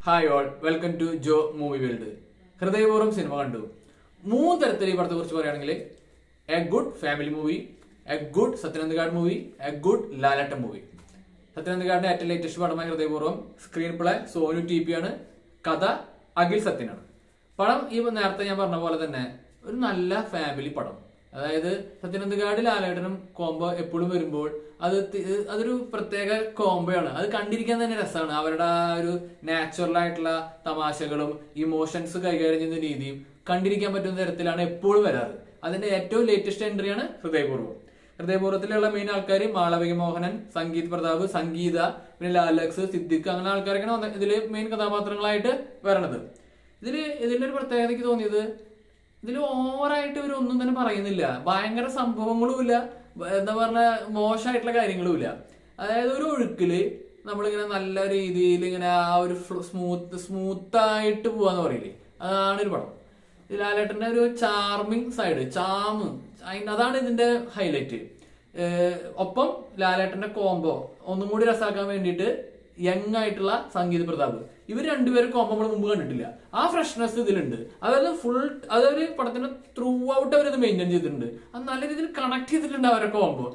Hi all, welcome to Jo movie world. Hridayapoorvam സിനിമ കണ്ടു. മൂന്ന് തരത്തിൽ ഈ പടത്തെ കുറിച്ച് പറയുകയാണെങ്കിൽ a good family movie, a good Sathyan Anthikad movie, a good Lalettan movie. സത്യനന്ദിക്കാടിന്റെ ഏറ്റവും ലേറ്റസ്റ്റ് പടമായ ഹൃദയപൂർവ്വം സ്ക്രീൻ പ്ലേ സോനു TP ആണ്, കഥ അഖിൽ സത്യനാണ്. പടം ഈ നേരത്തെ ഞാൻ പറഞ്ഞ പോലെ തന്നെ ഒരു നല്ല ഫാമിലി പടം. അതായത് സത്യനന്ദിക്കാട് ലാലേട്ടനും കോംബോ എപ്പോഴും വരുമ്പോൾ അതൊരു പ്രത്യേക കോംബോയാണ്. അത് കണ്ടിരിക്കാൻ തന്നെ രസമാണ്. അവരുടെ ആ ഒരു നാച്ചുറൽ ആയിട്ടുള്ള തമാശകളും ഇമോഷൻസ് കൈകാര്യം ചെയ്യുന്ന രീതിയും കണ്ടിരിക്കാൻ പറ്റുന്ന തരത്തിലാണ് എപ്പോഴും വരാറ്. അതിന്റെ ഏറ്റവും ലേറ്റസ്റ്റ് എൻട്രിയാണ് ഹൃദയപൂർവ്വം. ഹൃദയപൂർവ്വത്തിലുള്ള മെയിൻ ആൾക്കാർ മാളവിക മോഹനൻ, സംഗീത് പ്രതാപ്, സംഗീത, പിന്നെ ലാലക്സ്, സിദ്ദിഖ്, അങ്ങനെ ആൾക്കാരൊക്കെയാണ് ഇതില് മെയിൻ കഥാപാത്രങ്ങളായിട്ട് വരണത്. ഇതിന്റെ ഒരു പ്രത്യേകത എനിക്ക് തോന്നിയത്, ഇതിൽ ഓവറായിട്ട് ഇവർ ഒന്നും തന്നെ പറയുന്നില്ല. ഭയങ്കര സംഭവങ്ങളും ഇല്ല, എന്താ പറഞ്ഞ മോശമായിട്ടുള്ള കാര്യങ്ങളും ഇല്ല. അതായത് ഒരു ഒഴുക്കില് നമ്മളിങ്ങനെ നല്ല രീതിയിൽ ഇങ്ങനെ ആ ഒരു സ്മൂത്തായിട്ട് പോവാന്ന് പറയില്ലേ, അതാണ് ഒരു പടം. ലാലേട്ടന്റെ ഒരു ചാർമിങ് സൈഡ്, അതാണ് ഇതിന്റെ ഹൈലൈറ്റ്. ഒപ്പം ലാലേട്ടന്റെ കോംബോ ഒന്നും കൂടി രസാക്കാൻ വേണ്ടിയിട്ട് യങ് ആയിട്ടുള്ള സംഗീത് പ്രതാപ്, ഇവർ രണ്ടുപേരും കോംബോ നമ്മൾ മുമ്പ് കണ്ടിട്ടില്ല. ആ ഫ്രഷ്നെസ് ഇതിലുണ്ട്. അതൊരു പടത്തിന്റെ ത്രൂ ഔട്ട് അവരത് മെയിൻറ്റെയിൻ ചെയ്തിട്ടുണ്ട്. അത് നല്ല രീതിയിൽ കണക്ട് ചെയ്തിട്ടുണ്ട് അവരെ കോംബോ.